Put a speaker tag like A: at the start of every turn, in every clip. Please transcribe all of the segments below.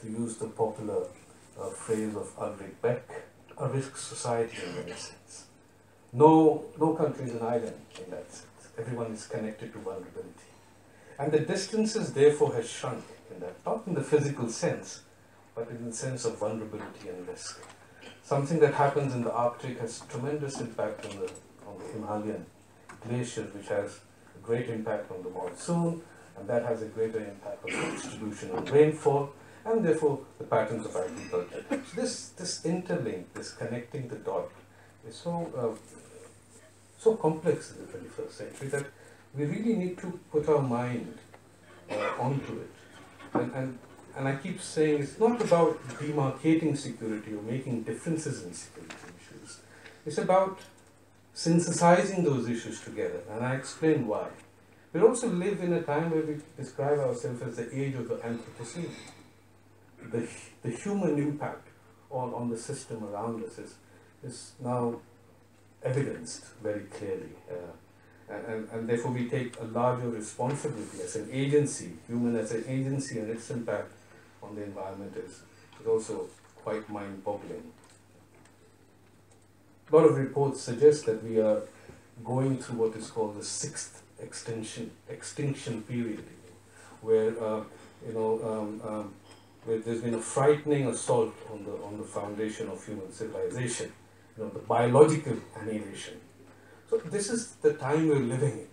A: to use the popular phrase of Ulrich Beck, a risk society in many sense. No country is an island in that sense. Everyone is connected to vulnerability. And the distances therefore has shrunk in that, not in the physical sense, but in the sense of vulnerability and risk. Something that happens in the Arctic has tremendous impact on the Himalayan glaciers, which has a great impact on the monsoon, and that has a greater impact on the distribution of rainfall, and therefore the patterns of agriculture. So this interlink, this connecting the dot, is so complex in the 21st century that we really need to put our mind onto it. And I keep saying it's not about demarcating security or making differences in security issues. It's about synthesizing those issues together, and I explain why. We also live in a time where we describe ourselves as the age of the Anthropocene. The human impact on the system around us is now evidenced very clearly. And therefore we take a larger responsibility as an agency, human as an agency, and its impact on the environment is also quite mind-boggling. A lot of reports suggest that we are going through what is called the sixth extinction period, where where there's been a frightening assault on the foundation of human civilization, the biological annihilation. So this is the time we're living in,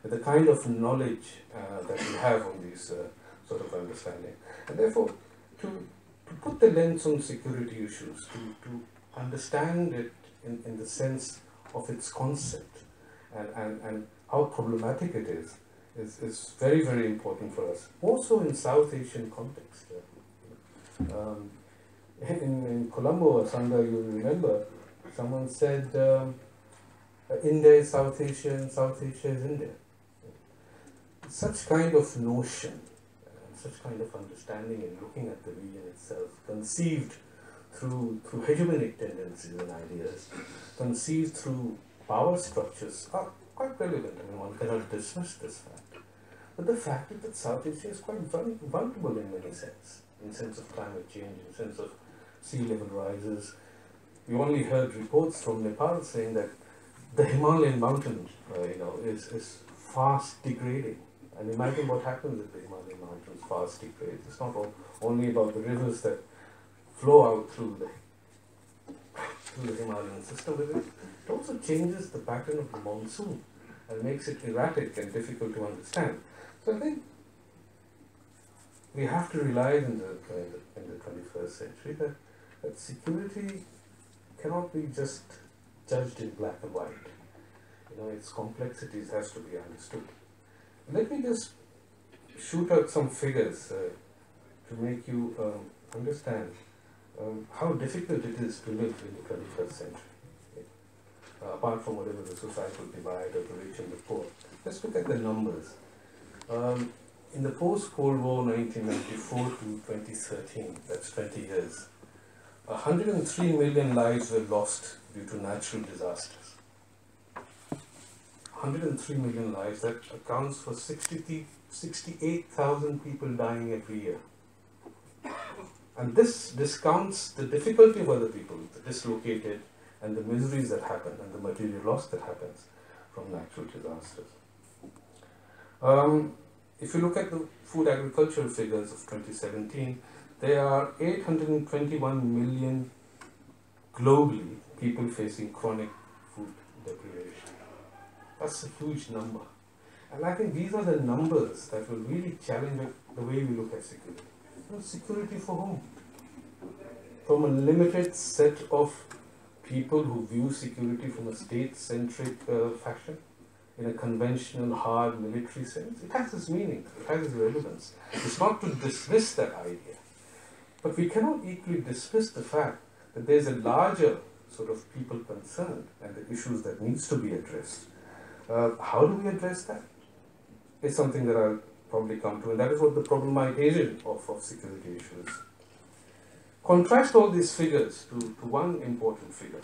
A: with the kind of knowledge that we have on these sort of understanding. And therefore, to put the lens on security issues, to understand it in the sense of its concept and how problematic it is very, very important for us. Also in South Asian context. In Colombo or Sangha, you remember, someone said, India is South Asia and South Asia is India. Such kind of notion, such kind of understanding and looking at the region itself, conceived through hegemonic tendencies and ideas, conceived through power structures, are quite relevant. I mean, one cannot dismiss this fact. But the fact is that South Asia is quite vulnerable in many sense, in sense of climate change, in sense of sea level rises. We only heard reports from Nepal saying that the Himalayan mountain, is fast degrading. And imagine what happens if the Himalayan mountains fast degrade. It's not only about the rivers that flow out through the Himalayan system, but it also changes the pattern of the monsoon and makes it erratic and difficult to understand. So I think we have to realize in the 21st century that security cannot be just judged in black and white. Its complexities has to be understood. Let me just shoot out some figures to make you understand how difficult it is to live in the 21st century. Apart from whatever the societal divide of the rich and the poor. Let's look at the numbers. In the post-Cold War 1994 to 2013, that's 20 years, 103 million lives were lost due to natural disasters. 103 million lives, that accounts for 68,000 people dying every year. And this discounts the difficulty of other people, the dislocated, and the miseries that happen, and the material loss that happens from natural disasters. If you look at the food agricultural figures of 2017, there are 821 million globally people facing chronic food deprivation. That's a huge number. And I think these are the numbers that will really challenge the way we look at security. Security for whom? From a limited set of people who view security from a state-centric fashion, in a conventional, hard military sense. It has its meaning, it has its relevance. It's not to dismiss that idea. But we cannot equally dismiss the fact that there's a larger sort of people concerned and the issues that needs to be addressed. How do we address that? It's something that I'll probably come to, and that is what the problematization of security issues. Contrast all these figures to one important figure,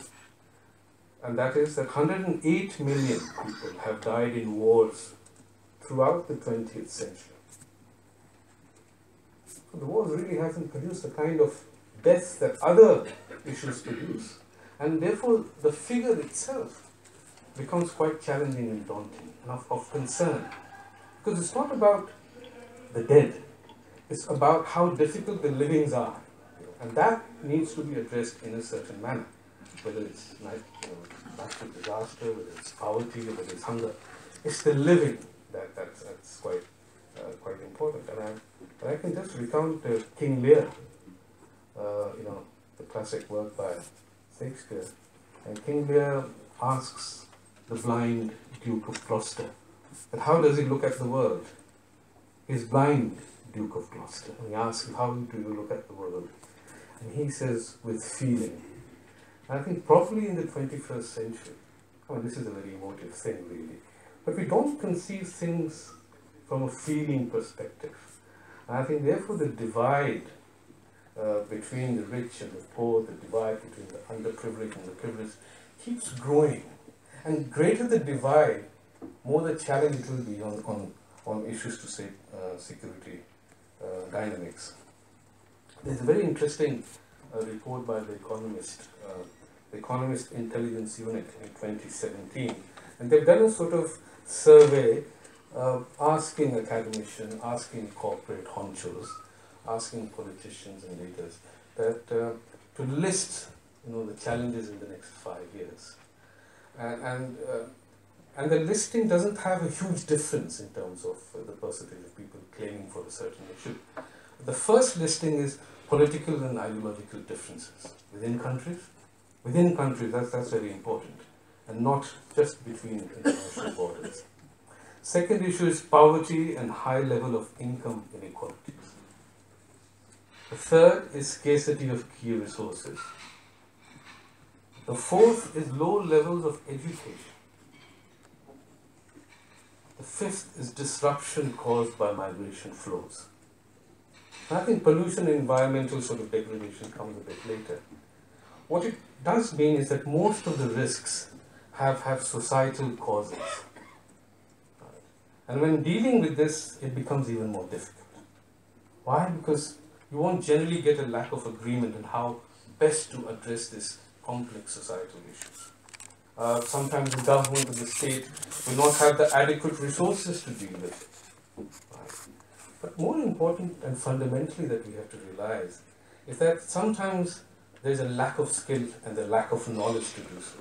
A: and that is that 108 million people have died in wars throughout the 20th century. the wars really hasn't produced the kind of death that other issues produce. And therefore, the figure itself becomes quite challenging and daunting and of concern. Because it's not about the dead, it's about how difficult the livings are. And that needs to be addressed in a certain manner, whether it's natural disaster, whether it's poverty, whether it's hunger. It's the living that's quite important. And I can just recount King Lear, the classic work by Shakespeare. And King Lear asks the blind Duke of Gloucester, but how does he look at the world? He's blind, Duke of Gloucester. And he asks him, how do you look at the world? And he says, with feeling. And I think probably in the 21st century, this is a very emotive thing really, but we don't conceive things from a feeling perspective. And I think therefore the divide between the rich and the poor, the divide between the underprivileged and the privileged keeps growing. And greater the divide, more the challenge it will be on issues to say security dynamics. There's a very interesting report by the Economist Intelligence Unit in 2017, and they've done a sort of survey asking academicians, asking corporate honchos, asking politicians and leaders that to list the challenges in the next 5 years. And the listing doesn't have a huge difference in terms of the percentage of people claiming for a certain issue. The first listing is political and ideological differences within countries. Within countries, that's very important, and not just between international borders. Second issue is poverty and high level of income inequalities. The third is scarcity of key resources. The fourth is low levels of education. The fifth is disruption caused by migration flows. I think pollution and environmental sort of degradation comes a bit later. What it does mean is that most of the risks have societal causes. And when dealing with this, it becomes even more difficult. Why? Because you won't generally get a lack of agreement on how best to address this complex societal issues. Sometimes the government and the state will not have the adequate resources to deal with it. Right? But more important and fundamentally that we have to realize is that sometimes there's a lack of skill and a lack of knowledge to do so.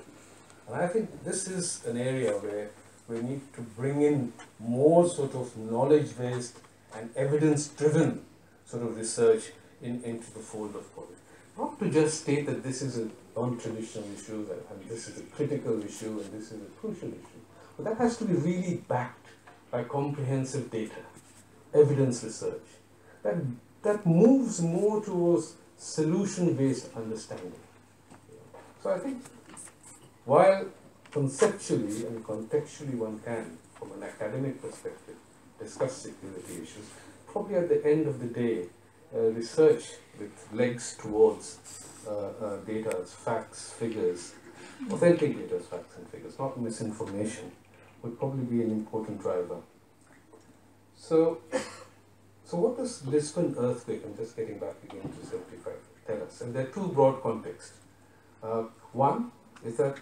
A: And I think this is an area where we need to bring in more sort of knowledge-based and evidence-driven sort of research into the fold of politics. Not to just state that this is a non-traditional issue, and this is a critical issue, and this is a crucial issue. But that has to be really backed by comprehensive data, evidence research, that moves more towards solution-based understanding. So I think while conceptually and contextually one can, from an academic perspective, discuss security issues, probably at the end of the day, research with legs towards data as facts, figures, authentic data as facts and figures, not misinformation, would probably be an important driver. So what does Lisbon earthquake, I'm just getting back again to 75, tell us? And there are two broad contexts. One is that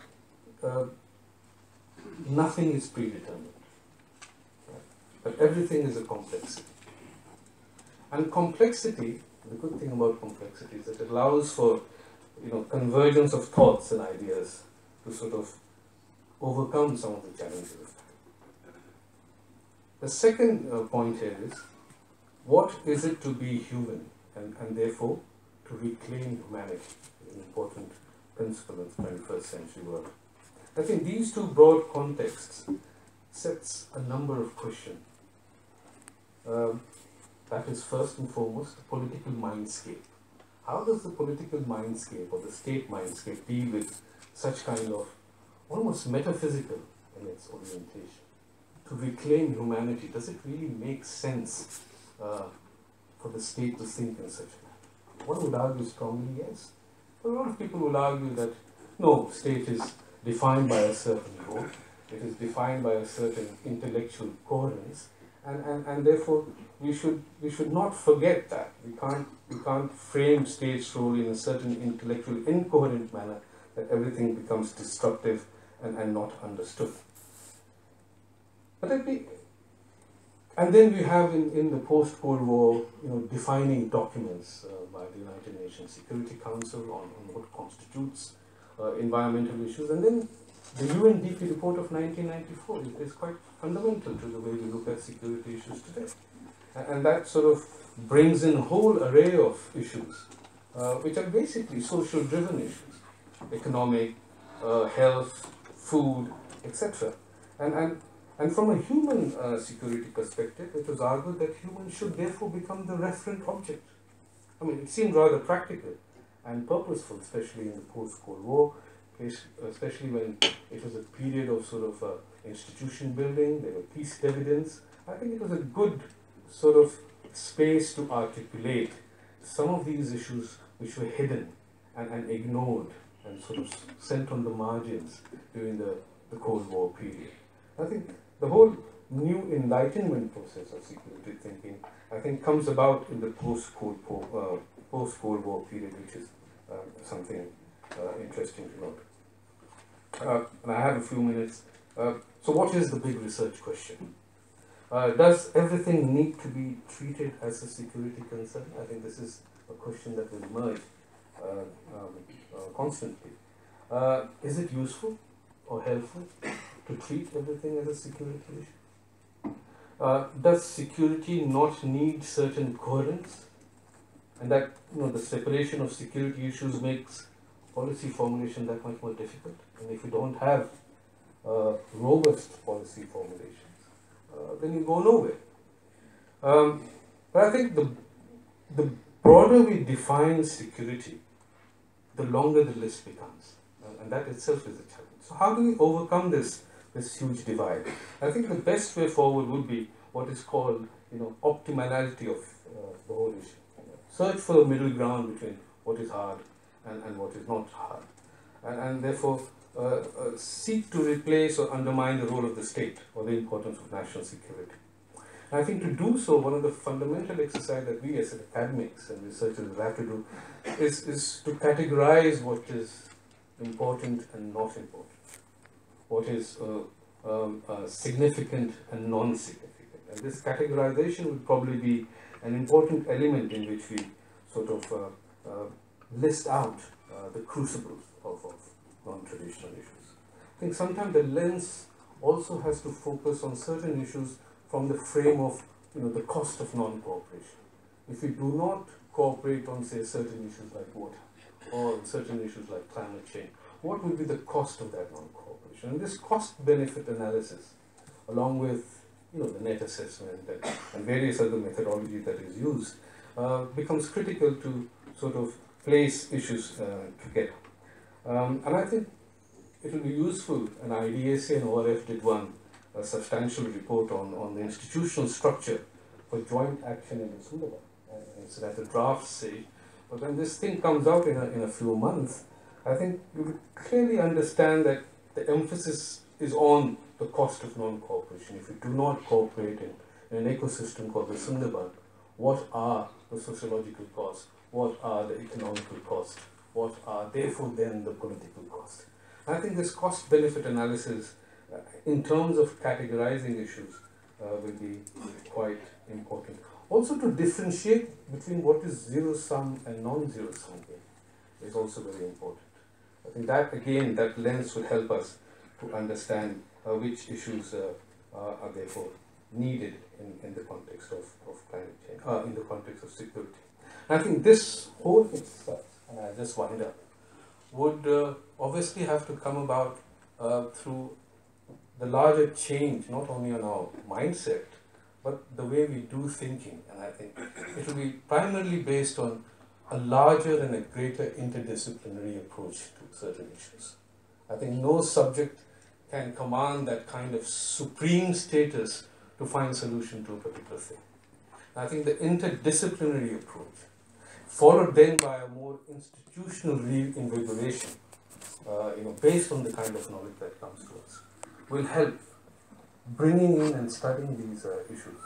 A: nothing is predetermined, right? But everything is a complexity. And complexity, the good thing about complexity is that it allows for convergence of thoughts and ideas to sort of overcome some of the challenges of time. The second point here is, what is it to be human, and therefore to reclaim humanity, an important principle in the 21st century world. I think these two broad contexts sets a number of questions. That is first and foremost the political mindscape. How does the political mindscape or the state mindscape deal with such kind of almost metaphysical in its orientation? To reclaim humanity, does it really make sense for the state to think in such a manner? One would argue strongly yes. But a lot of people will argue that no, state is defined by a certain role, it is defined by a certain intellectual coherence, And therefore we should not forget that. We can't frame state's role in a certain intellectual incoherent manner that everything becomes destructive and not understood. But and then we have in the post-Cold War, defining documents by the United Nations Security Council on what constitutes environmental issues, and then the UNDP report of 1994 is quite fundamental to the way we look at security issues today. And that sort of brings in a whole array of issues, which are basically social-driven issues, economic, health, food, etc. And from a human security perspective, it was argued that humans should therefore become the referent object. I mean, it seemed rather practical and purposeful, especially in the post-Cold War, especially when it was a period of sort of institution building, there were peace dividends. I think it was a good sort of space to articulate some of these issues which were hidden and ignored and sort of sent on the margins during the Cold War period. I think the whole new enlightenment process of security thinking, I think, comes about in the post-Cold War period, which is something interesting to note. And I have a few minutes. So what is the big research question? Does everything need to be treated as a security concern? I think this is a question that will emerge constantly. Is it useful or helpful to treat everything as a security issue? Does security not need certain coherence? And that, the separation of security issues makes policy formulation that much more difficult. And if you don't have robust policy formulations, then you go nowhere. But I think the broader we define security, the longer the list becomes. And that itself is a challenge. So how do we overcome this huge divide? I think the best way forward would be what is called, optimality of the whole issue. Search for the middle ground between what is hard and what is not hard. And therefore seek to replace or undermine the role of the state or the importance of national security. And I think to do so, one of the fundamental exercises that we as academics and researchers have to do is to categorize what is important and not important, what is significant and non-significant. And this categorization would probably be an important element in which we sort of list out the crucibles of non-traditional issues. I think sometimes the lens also has to focus on certain issues from the frame of the cost of non-cooperation. If we do not cooperate on, say, certain issues like water or certain issues like climate change, what will be the cost of that non-cooperation? And this cost-benefit analysis, along with the net assessment and various other methodologies that is used, becomes critical to sort of place issues together. And I think it will be useful, and IDAC and ORF did a substantial report on the institutional structure for joint action in Sundaban. It's at the draft stage, but when this thing comes out in a few months, I think you will clearly understand that the emphasis is on the cost of non-cooperation. If you do not cooperate in an ecosystem called the Sundaban, what are the sociological costs? What are the economical costs? What are therefore then the political costs? I think this cost-benefit analysis in terms of categorizing issues will be quite important. Also to differentiate between what is zero-sum and non-zero-sum game is also very important. I think that again, that lens will help us to understand which issues are therefore needed in the context of climate change, in the context of security. And I think this whole exercise, and I just wind up, would obviously have to come about through the larger change, not only on our mindset, but the way we do thinking. And I think it will be primarily based on a larger and a greater interdisciplinary approach to certain issues. I think no subject can command that kind of supreme status to find a solution to a particular thing. I think the interdisciplinary approach, followed then by a more institutional reinvigoration, based on the kind of knowledge that comes to us, will help bringing in and studying these issues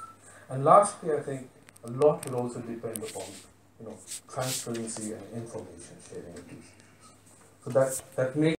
A: And lastly, I think a lot will also depend upon, transparency and information sharing. So that makes